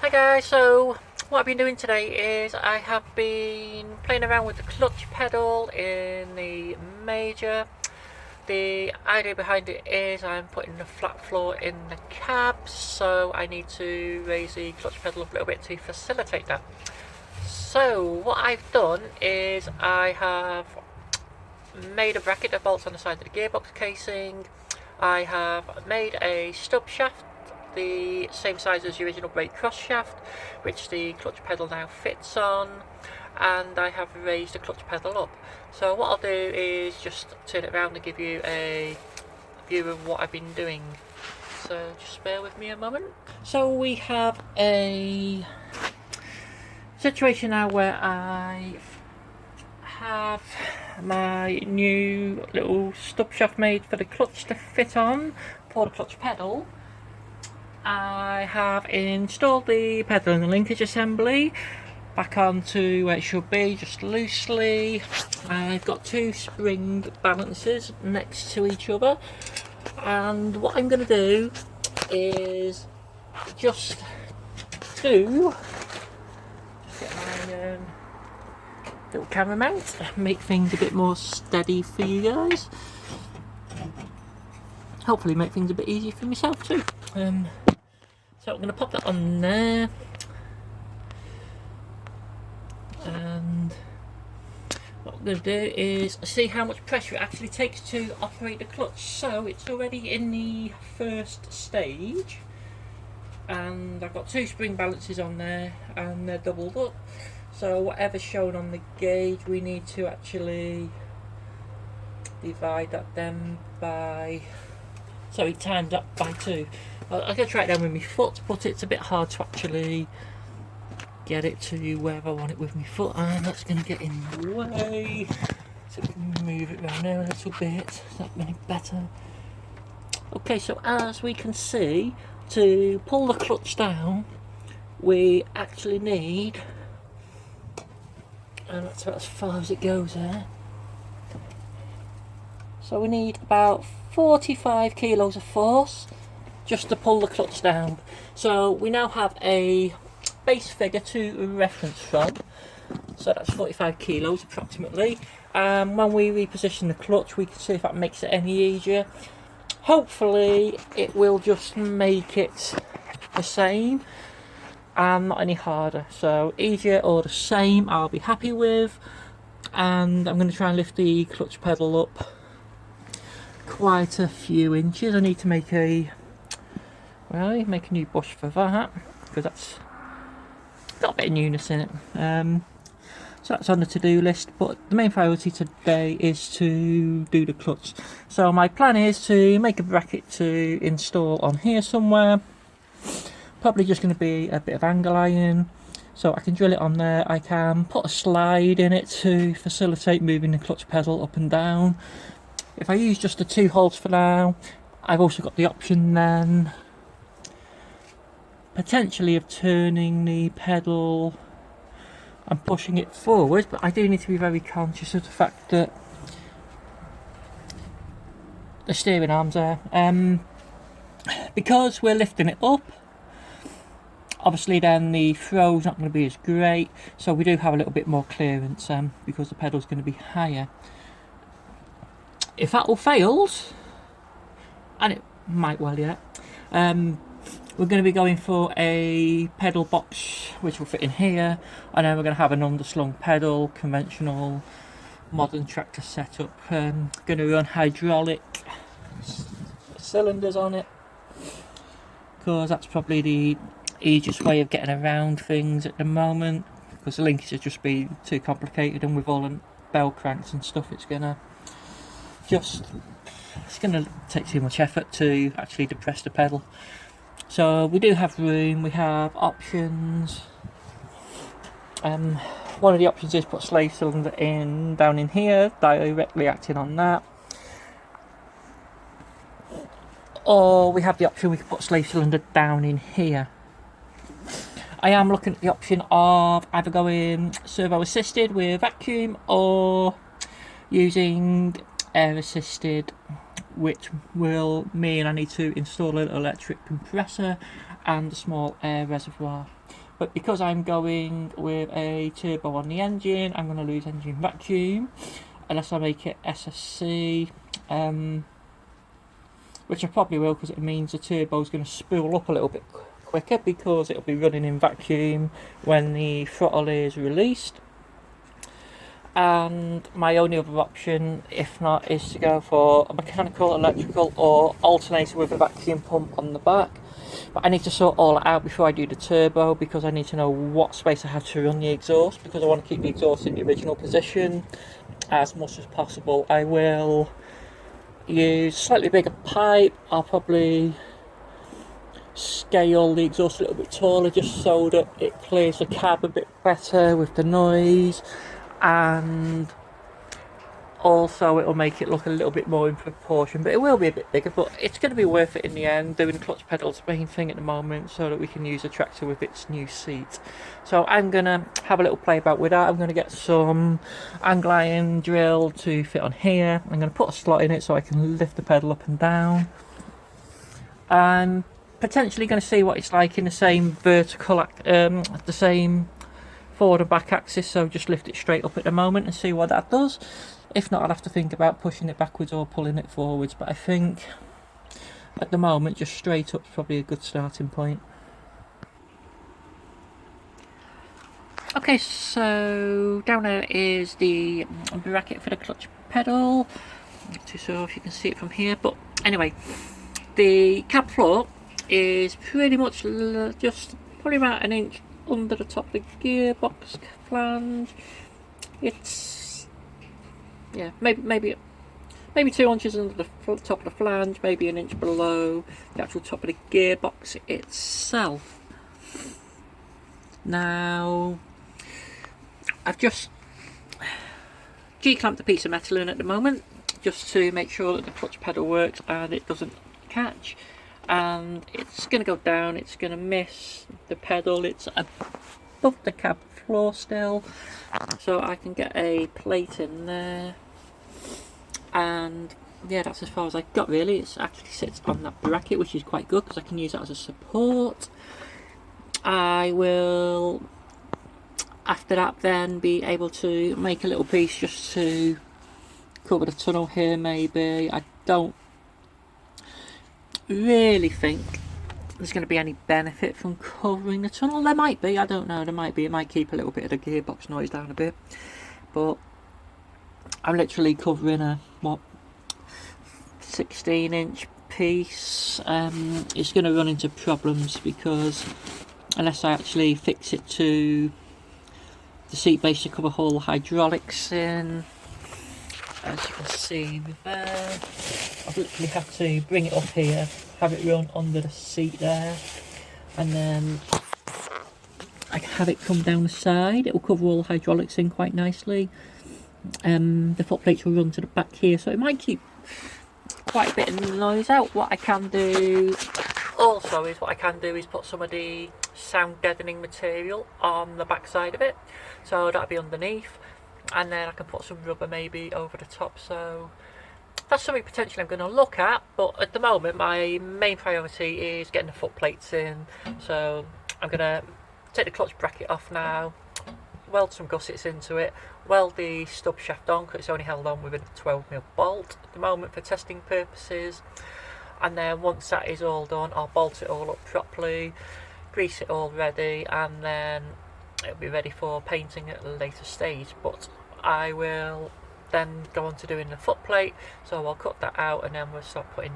Hi guys, so what I've been doing today is I have been playing around with the clutch pedal in the major. The idea behind it is I'm putting the flat floor in the cab, so I need to raise the clutch pedal up a little bit to facilitate that. So what I've done is I have made a bracket that bolts on the side of the gearbox casing. I have made a stub shaft the same size as the original brake cross shaft, which the clutch pedal now fits on, and I have raised the clutch pedal up. So what I'll do is just turn it around and give you a view of what I've been doing. So just bear with me a moment. So we have a situation now where I have my new little stub shaft made for the clutch to fit on for the clutch pedal. I have installed the pedal and the linkage assembly back onto where it should be, just loosely. I've got two spring balances next to each other, and what I'm going to do is just get my little camera mount, make things a bit more steady for you guys. Hopefully make things a bit easier for myself too. So I'm going to pop that on there, and what I'm going to do is see how much pressure it actually takes to operate the clutch. So it's already in the first stage, and I've got two spring balances on there and they're doubled up, so whatever's shown on the gauge we need to actually divide that then by, sorry, times that by 2. I can try it down with my foot, but it's a bit hard to actually get it to where I want it with my foot, and that's going to get in the way. So we can move it around there a little bit. Is that any better? Okay, so as we can see, to pull the clutch down, we actually need, and that's about as far as it goes there. So we need about 45 kilos of force just to pull the clutch down. So we now have a base figure to reference from, so that's 45 kilos approximately. When we reposition the clutch, we can see if that makes it any easier. Hopefully it will just make it the same and not any harder. So easier or the same I'll be happy with, and I'm going to try and lift the clutch pedal up quite a few inches. I need to make a new bush for that, because that's got a bit of newness in it. So that's on the to-do list, but the main priority today is to do the clutch. So my plan is to make a bracket to install on here somewhere, probably just going to be a bit of angle iron, so I can drill it on there. I can put a slide in it to facilitate moving the clutch pedal up and down. If I use just the 2 holes for now, I've also got the option then potentially of turning the pedal and pushing it forward, but I do need to be very conscious of the fact that the steering arm's there. Because we're lifting it up, obviously then the throw's not going to be as great, so we do have a little bit more clearance because the pedal's going to be higher. If that all fails, and it might well yet, we're going to be going for a pedal box which will fit in here, and then we're going to have an underslung pedal, conventional modern tractor setup. Going to run hydraulic cylinders on it, because that's probably the easiest way of getting around things at the moment, because the linkage has just been too complicated, and with all the bell cranks and stuff it's going to take too much effort to actually depress the pedal. So we do have room, we have options. One of the options is put slave cylinder down in here, directly acting on that. Or we have the option we can put slave cylinder down in here. I am looking at the option of either going servo assisted with vacuum or using air assisted which will mean I need to install an electric compressor and a small air reservoir. But because I'm going with a turbo on the engine, I'm going to lose engine vacuum unless I make it SSC, which I probably will, because it means the turbo is going to spool up a little bit quicker because it'll be running in vacuum when the throttle is released. And my only other option, if not, is to go for a mechanical, electrical, or alternator with a vacuum pump on the back. But I need to sort all that out before I do the turbo, because I need to know what space I have to run the exhaust, because I want to keep the exhaust in the original position as much as possible. I will use slightly bigger pipe. I'll probably scale the exhaust a little bit taller just so that it clears the cab a bit better with the noise, and also it will make it look a little bit more in proportion, but it will be a bit bigger. But it's going to be worth it in the end. Doing clutch pedals the main thing at the moment, so that we can use the tractor with its new seat. So I'm going to have a little play about with that. I'm going to get some angle iron drill to fit on here. I'm going to put a slot in it so I can lift the pedal up and down. I'm potentially going to see what it's like in the same vertical, the same forward and back axis, so just lift it straight up at the moment and see what that does. If not, I'll have to think about pushing it backwards or pulling it forwards, but I think at the moment just straight up is probably a good starting point. Okay, so down there is the bracket for the clutch pedal. Not too sure if you can see it from here, but anyway, the cab floor is pretty much just probably about an inch under the top of the gearbox flange. It's, yeah, maybe 2 inches under the top of the flange, maybe an inch below the actual top of the gearbox itself. Now, I've just G-clamped a piece of metal in at the moment, just to make sure that the clutch pedal works and it doesn't catch. And it's going to go down, it's going to miss the pedal, it's above the cab floor still, so I can get a plate in there. And yeah, that's as far as I've got really. It actually sits on that bracket, which is quite good because I can use that as a support. I will, after that, then be able to make a little piece just to cover the tunnel here maybe. I don't really think there's going to be any benefit from covering the tunnel. There might be, I don't know, there might be. It might keep a little bit of the gearbox noise down a bit, but I'm literally covering a 16-inch piece. It's going to run into problems because unless I actually fix it to the seat base to cover all the hydraulics in, as you can see there, I've literally had to bring it up here, have it run under the seat there, and then I can have it come down the side. It will cover all the hydraulics in quite nicely. The foot plates will run to the back here, so it might keep quite a bit of noise out. What I can do also is put some of the sound deadening material on the back side of it, so that'll be underneath, and then I can put some rubber maybe over the top. So that's something potentially I'm going to look at, but at the moment my main priority is getting the foot plates in. So I'm going to take the clutch bracket off now, weld some gussets into it, weld the stub shaft on because it's only held on with a 12mm bolt at the moment for testing purposes, and then once that is all done I'll bolt it all up properly, grease it all ready, and then it'll be ready for painting at a later stage. But I will then go on to doing the foot plate, so I'll cut that out and then we'll start putting